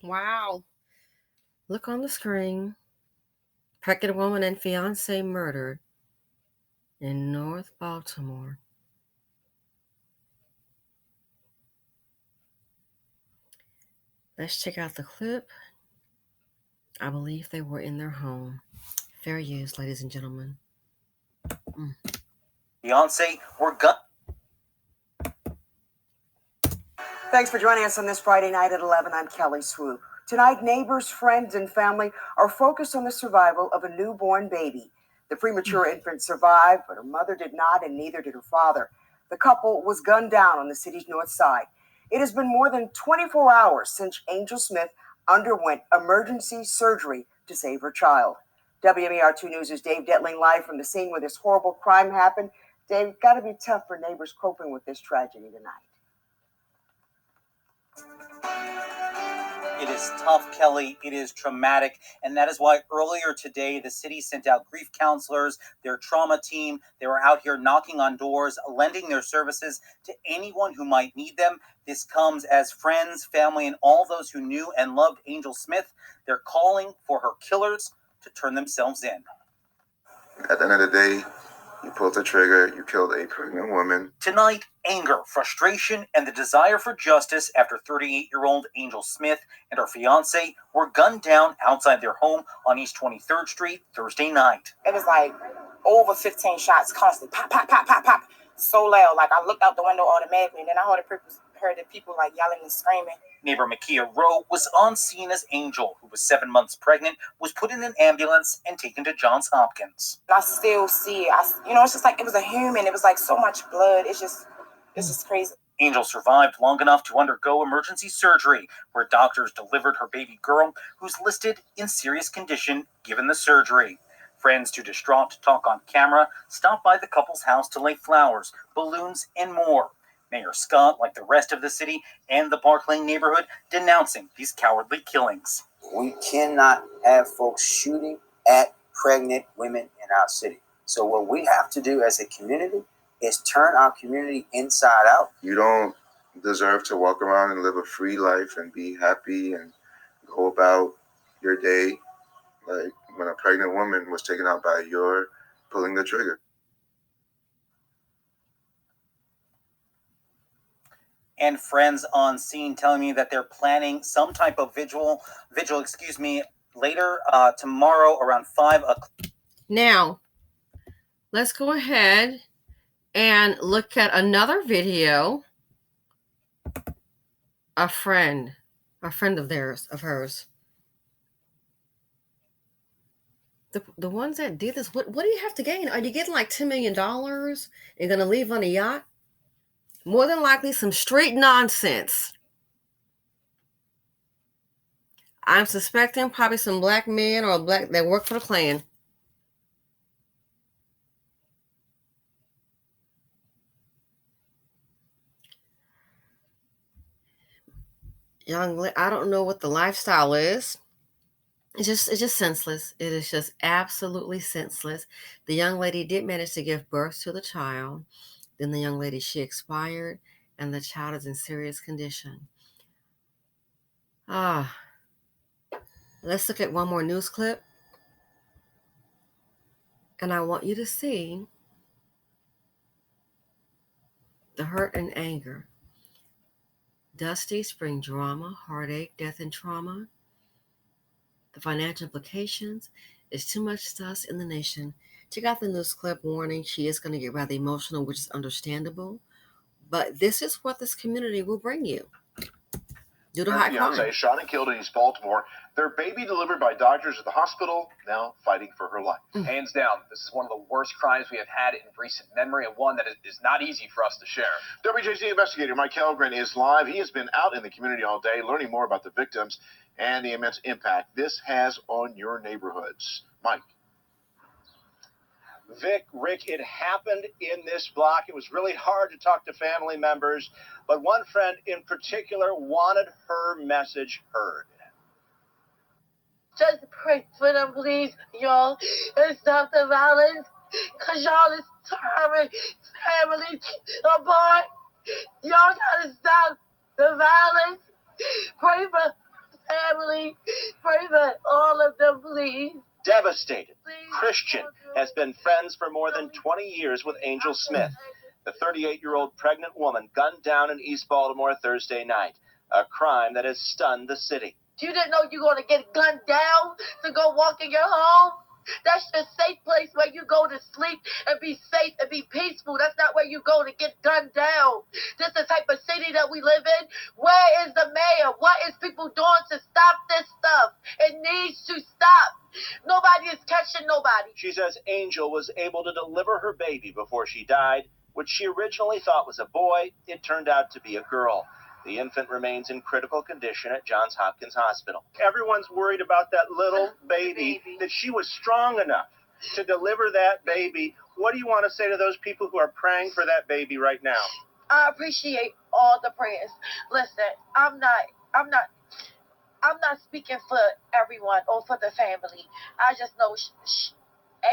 Wow. Look on the screen. Pregnant woman and fiance murdered in North Baltimore. Let's check out the clip. I believe they were in their home. Fair use, ladies and gentlemen. Fiance were gun. Thanks for joining us on this Friday night at 11. I'm Kelly Swoop. Tonight, neighbors, friends, and family are focused on the survival of a newborn baby. The premature infant survived, but her mother did not, and neither did her father. The couple was gunned down on the city's north side. It has been more than 24 hours since Angel Smith underwent emergency surgery to save her child. WMER2 News' Dave Detling live from the scene where this horrible crime happened. Dave, got to be tough for neighbors coping with this tragedy tonight. It is tough, Kelly. It is traumatic. And that is why earlier today, the city sent out grief counselors, their trauma team. They were out here knocking on doors, lending their services to anyone who might need them. This comes as friends, family, and all those who knew and loved Angel Smith. They're calling for her killers to turn themselves in. At the end of the day, you pulled the trigger, you killed a pregnant woman. Tonight, anger, frustration, and the desire for justice after 38-year-old Angel Smith and her fiance were gunned down outside their home on East 23rd Street Thursday night. It was like over 15 shots constantly, pop, pop, pop, pop, pop, so loud. Like I looked out the window automatically, and then I heard the people like yelling and screaming. Neighbor Makia Rowe was on scene as Angel, who was 7 months pregnant, was put in an ambulance and taken to Johns Hopkins. I still see it. It's just like it was a human. It was like so much blood. It's just crazy. Angel survived long enough to undergo emergency surgery, where doctors delivered her baby girl, who's listed in serious condition given the surgery. Friends too distraught to talk on camera stopped by the couple's house to lay flowers, balloons, and more. Mayor Scott, like the rest of the city and the Park Lane neighborhood, denouncing these cowardly killings. We cannot have folks shooting at pregnant women in our city. So what we have to do as a community is turn our community inside out. You don't deserve to walk around and live a free life and be happy and go about your day like when a pregnant woman was taken out by your pulling the trigger. And friends on scene telling me that they're planning some type of vigil, later tomorrow around 5 o'clock. Now, let's go ahead and look at another video. A friend of hers. The ones that did this, what do you have to gain? Are you getting like $10 million? You're going to leave on a yacht? More than likely some street nonsense. I'm suspecting probably some black men or black that work for the Klan. I don't know what the lifestyle is. It's just senseless. It is just absolutely senseless. The young lady did manage to give birth to the child. Then the young lady, she expired, and the child is in serious condition. Let's look at one more news clip. And I want you to see the hurt and anger. Dusty spring drama, heartache, death, and trauma. The financial implications is too much dust in the nation. Check out the news clip warning. She is going to get rather emotional, which is understandable. But this is what this community will bring you. Due to high crime. Fiance shot and killed in East Baltimore. Their baby delivered by doctors at the hospital, now fighting for her life. Hands down, this is one of the worst crimes we have had in recent memory, and one that is not easy for us to share. WJZ investigator Mike Helgren is live. He has been out in the community all day learning more about the victims and the immense impact this has on your neighborhoods. Mike. Rick, it happened in this block. It was really hard to talk to family members, but one friend in particular wanted her message heard. Just pray for them, please, y'all, and stop the violence, because y'all is tearing families apart. Y'all gotta stop the violence. Pray for pray that all of them, please. Devastated, Christian has been friends for more than 20 years with Angel Smith, the 38-year-old pregnant woman gunned down in East Baltimore Thursday night, a crime that has stunned the city. You didn't know you were going to get gunned down to go walk in your home? That's your safe place where you go to sleep and be safe and be peaceful. That's not where you go to get gunned down. This is the type of city that we live in. Where is the mayor? What is people doing to stop this stuff? It needs to stop. Nobody is catching nobody. She says Angel was able to deliver her baby before she died, which she originally thought was a boy. It turned out to be a girl. The infant remains in critical condition at Johns Hopkins Hospital. Everyone's worried about that little baby, that she was strong enough to deliver that baby. What do you want to say to those people who are praying for that baby right now? I appreciate all the prayers. Listen, I'm not speaking for everyone or for the family. I just know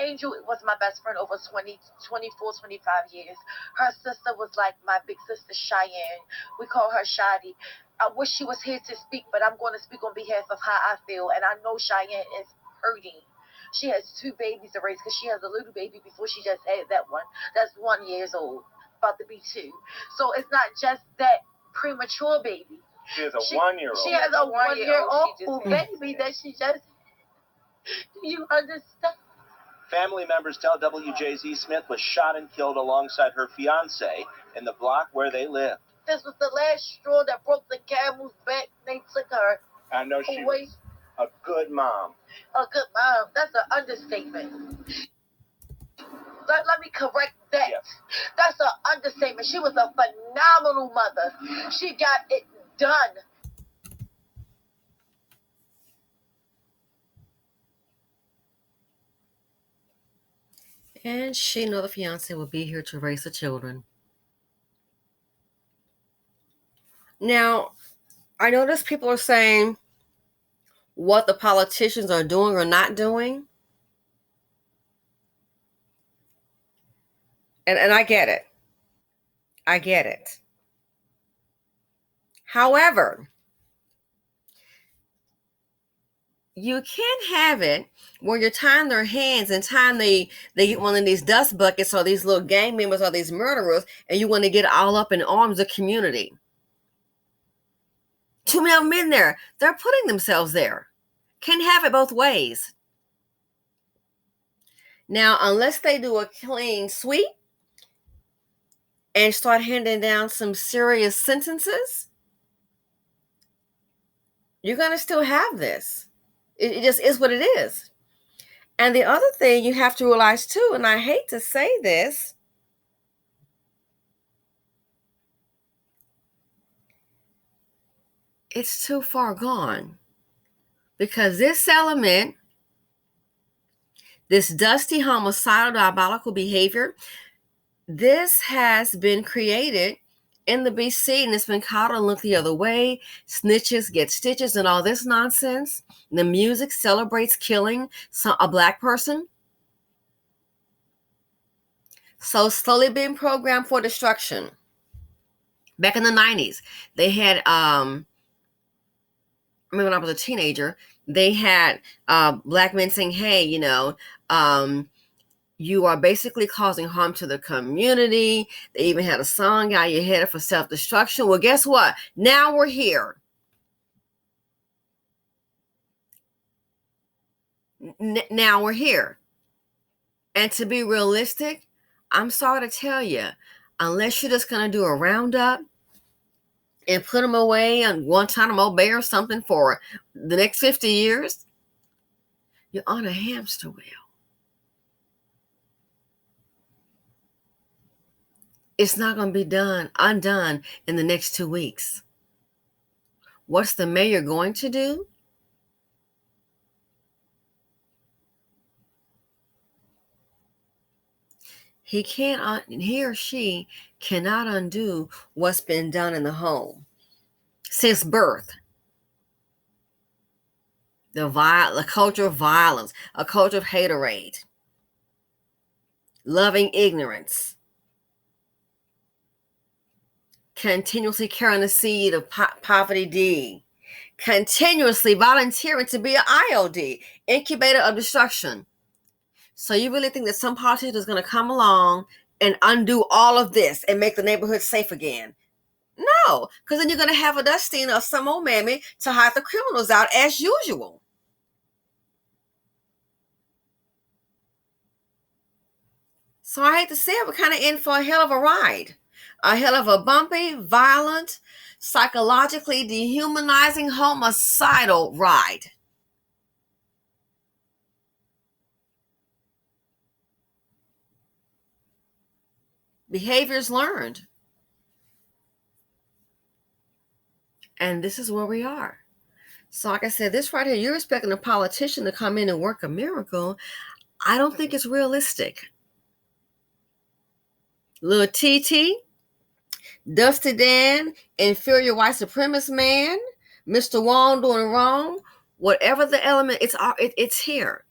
Angel was my best friend over 24, 25 years. Her sister was like my big sister, Cheyenne. We call her Shadi. I wish she was here to speak, but I'm going to speak on behalf of how I feel. And I know Cheyenne is hurting. She has 2 babies to raise because she has a little baby before she just had that one. That's 1 year old, about to be 2. So it's not just that premature baby. She has a 1-year-old. She has a 1-year-old baby that she just. Do you understand? Family members tell WJZ Smith was shot and killed alongside her fiance in the block where they lived. This was the last straw that broke the camel's back. They took her. I know she was a good mom. A good mom. That's an understatement. Let me correct that. Yes. That's an understatement. She was a phenomenal mother. She got it done. And she know the fiance will be here to raise the children. Now, I notice people are saying what the politicians are doing or not doing. And I get it. I get it. However, you can't have it where you're tying their hands and they get one of these dust buckets or these little gang members or these murderers, and you want to get all up in arms of community. Too many of them in there. They're putting themselves there. Can't have it both ways. Now, unless they do a clean sweep and start handing down some serious sentences, you're going to still have this. It just is what it is. And the other thing you have to realize too, and I hate to say this, it's too far gone. Because this element, this dusty, homicidal, diabolical behavior, this has been created in the BC, and it's been caught and looked the other way. Snitches get stitches and all this nonsense. The music celebrates killing a Black person. So slowly being programmed for destruction. Back in the 90s, they had, I remember when I was a teenager, they had Black men saying, hey, you are basically causing harm to the community. They even had a song out, you're headed for self-destruction. Well, guess what? Now we're here. Now we're here. And to be realistic, I'm sorry to tell you, unless you're just going to do a roundup and put them away on Guantanamo Bay or something for the next 50 years, you're on a hamster wheel. It's not going to be undone in the next 2 weeks. What's the mayor going to do? He or she cannot undo what's been done in the home since birth. The culture of violence, a culture of haterade, loving ignorance, continuously carrying the seed of poverty D, continuously volunteering to be an IOD, incubator of destruction. So you really think that some politician is going to come along and undo all of this and make the neighborhood safe again? No, because then you're going to have a Dustin or some old mammy to hide the criminals out as usual. So I hate to say it, we're kind of in for a hell of a ride. A hell of a bumpy, violent, psychologically dehumanizing, homicidal ride. Behaviors learned. And this is where we are. So like I said, this right here, you're expecting a politician to come in and work a miracle. I don't think it's realistic. Little TT, Dusty Dan, inferior white supremacist man, Mr. Wong doing wrong, whatever the element, it's here.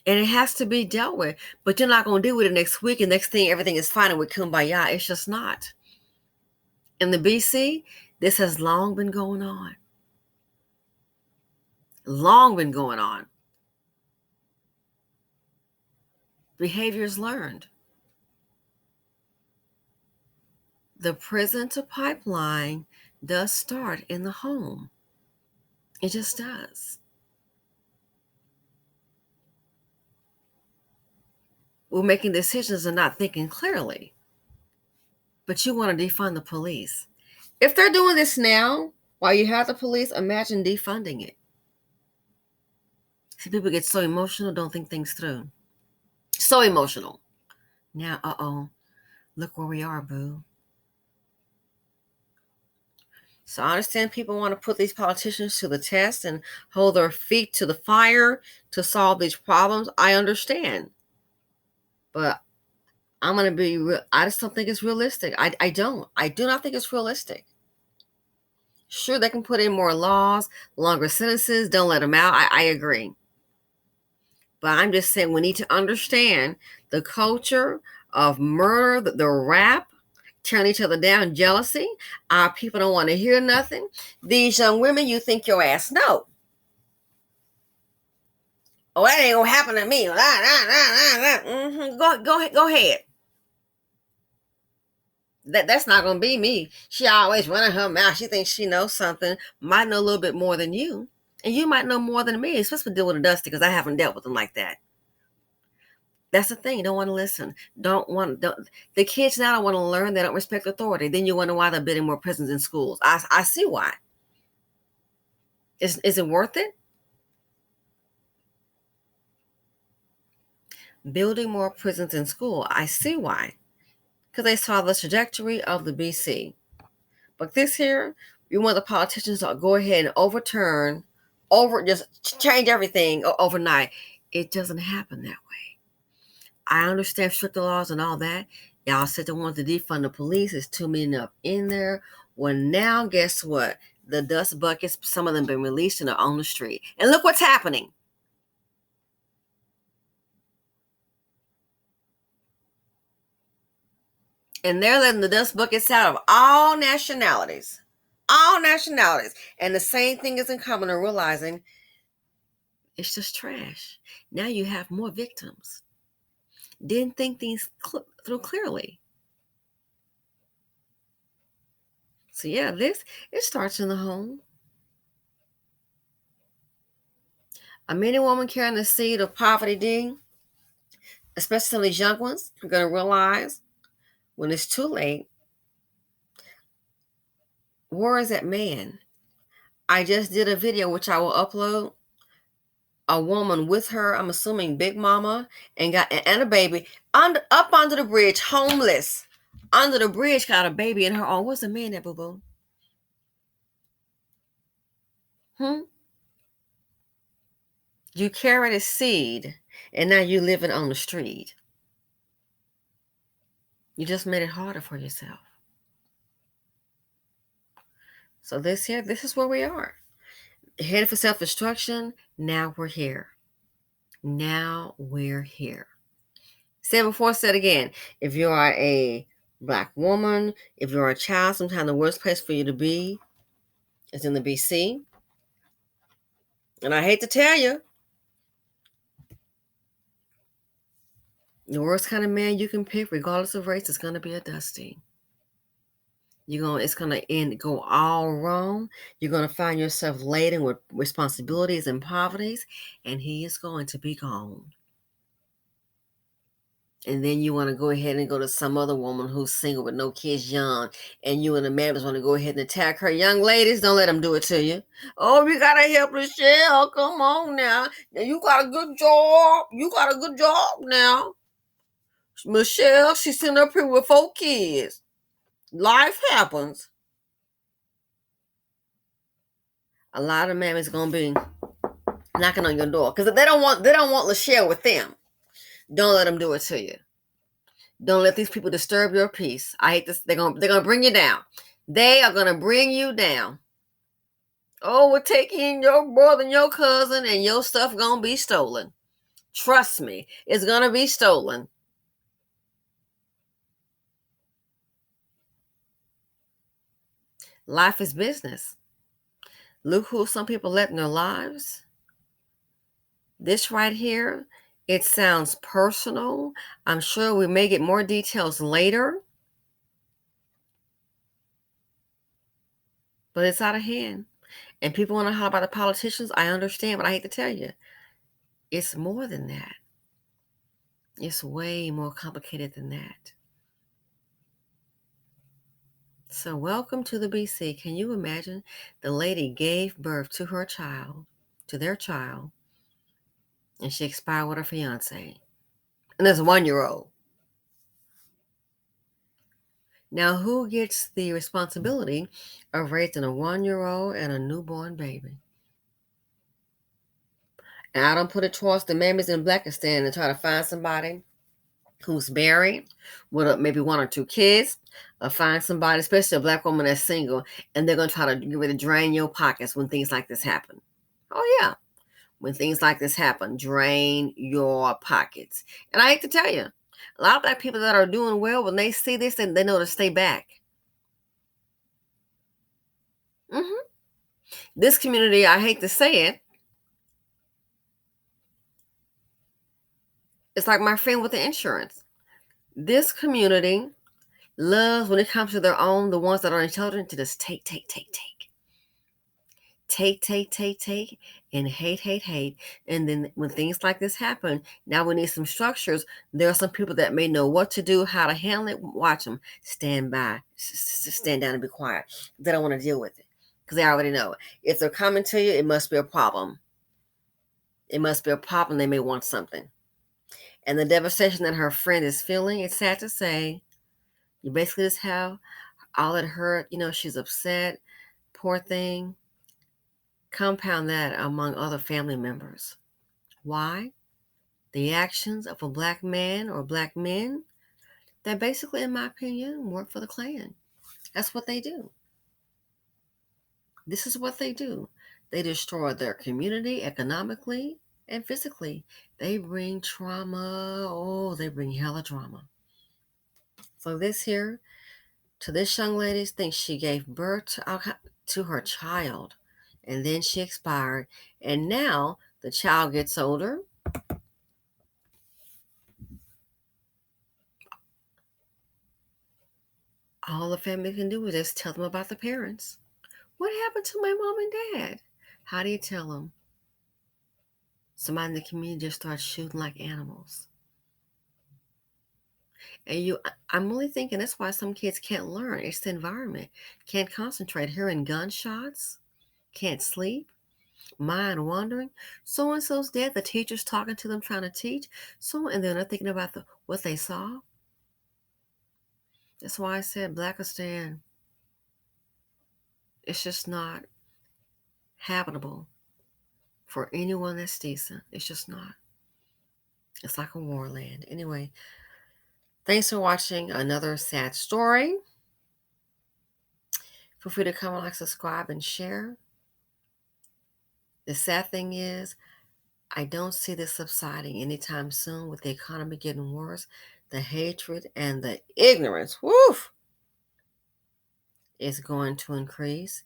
And it has to be dealt with. But you're not going to deal with it next week and next thing, everything is fine and we kumbaya. It's just not. In the BC, this has long been going on. Long been going on. Behaviors learned. The prison to pipeline does start in the home. It just does. We're making decisions and not thinking clearly. But you want to defund the police. If they're doing this now, while you have the police, imagine defunding it. See, people get so emotional, don't think things through. So emotional. Now, look where we are, boo. So I understand people want to put these politicians to the test and hold their feet to the fire to solve these problems. I understand. But I'm going to be real. I just don't think it's realistic. I do not think it's realistic. Sure, they can put in more laws, longer sentences, don't let them out. I agree. But I'm just saying we need to understand the culture of murder, the rap, tearing each other down, jealousy. Our people don't want to hear nothing. These young women, you think your ass no. Oh, that ain't gonna happen to me. Go ahead. That's not gonna be me. She always running her mouth. She thinks she knows something. Might know a little bit more than you, and you might know more than me. Especially deal with a Dusty because I haven't dealt with them like that. That's the thing. You don't want to listen. The kids now don't want to learn. They don't respect authority. Then you wonder why they're building more prisons in schools. I see why. Is it worth it? Building more prisons in school. I see why. Because they saw the trajectory of the BC. But this here, you want the politicians to go ahead and just change everything overnight. It doesn't happen that way. I understand stricter laws and all that. Y'all said they want to defund the police. It's too many up in there. Well, now guess what? The dust buckets, some of them been released and are on the street. And look what's happening. And they're letting the dust buckets out of all nationalities. All nationalities. And the same thing isn't coming to realizing it's just trash. Now you have more victims. Didn't think things through clearly. So yeah, it starts in the home. A man and woman carrying the seed of poverty, D, especially some of these young ones, are going to realize when it's too late, where is that man? I just did a video, which I will upload. A woman with her, I'm assuming Big Mama, and a baby up under the bridge, homeless. Under the bridge, got a baby in her arm. What's the man at, boo-boo? You carried a seed, and now you're living on the street. You just made it harder for yourself. So this is where we are. Headed for self-destruction. Now we're here. Said before, said again. If you are a Black woman, if you're a child, sometimes the worst place for you to be It's in the BC. And I hate to tell you, the worst kind of man you can pick, regardless of race, is going to be a Dusty. It's gonna go all wrong. You're gonna find yourself laden with responsibilities and poverties, and he is going to be gone. And then you want to go ahead and go to some other woman who's single with no kids, young, and you and the man want to go ahead and attack her. Young ladies, don't let them do it to you. Oh, we gotta help Michelle. Come on now. You got a good job. You got a good job now. Michelle, she's sitting up here with 4 kids. Life happens. A lot of men is gonna be knocking on your door because they don't want Lachelle with them. Don't let them do it to you. Don't let these people disturb your peace. I hate this. They're gonna bring you down. They are gonna bring you down. Oh, we're taking your brother and your cousin, and your stuff gonna be stolen. Trust me, it's gonna be stolen. Life is business. Look who some people let in their lives. This right here, it sounds personal. I'm sure we may get more details later. But it's out of hand. And people want to holler about the politicians. I understand, but I hate to tell you, it's more than that. It's way more complicated than that. So welcome to the BC. Can you imagine? The lady gave birth to her child, to their child, and she expired with her fiance. And there's a 1-year-old. Now, who gets the responsibility of raising a 1-year-old and a newborn baby? And I don't put it towards the mammies in Blackistan and try to find somebody who's married with maybe 1 or 2 kids, or find somebody, especially a black woman that's single, and they're going to try to get ready to drain your pockets when things like this happen. Oh, yeah. When things like this happen, drain your pockets. And I hate to tell you, a lot of black people that are doing well, when they see this, they know to stay back. This community, I hate to say it, it's like my friend with the insurance. This community loves, when it comes to their own, the ones that are intelligent, to just take, and hate. And then when things like this happen, now we need some structures. There are some people that may know what to do, how to handle it. Watch them. Stand by, stand down and be quiet. They don't want to deal with it because they already know. If they're coming to you, it must be a problem. It must be a problem. They may want something. And the devastation that her friend is feeling, it's sad to say, you basically just have all that hurt. She's upset. Poor thing. Compound that among other family members. Why? The actions of a black man or black men that basically, in my opinion, work for the Klan. That's what they do. This is what they do. They destroy their community economically and physically. They bring trauma. Oh, they bring hella drama. So this young lady thinks she gave birth to her child, and then she expired, and now the child gets older. All the family can do is just tell them about the parents. What happened to my mom and dad? How do you tell them? Somebody in the community just starts shooting like animals. And I'm really thinking that's why some kids can't learn. It's the environment. Can't concentrate. Hearing gunshots. Can't sleep. Mind wandering. So-and-so's dead. The teacher's talking to them, trying to teach. And they're not thinking about what they saw. That's why I said Blackistan. It's just not habitable for anyone that's decent. It's just not. It's like a war land. Anyway, thanks for watching another sad story. Feel free to comment, like, subscribe, and share. The sad thing is, I don't see this subsiding anytime soon with the economy getting worse. The hatred and the ignorance, is going to increase.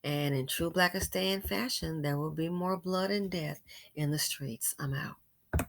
And in true Blackistan fashion, there will be more blood and death in the streets. I'm out.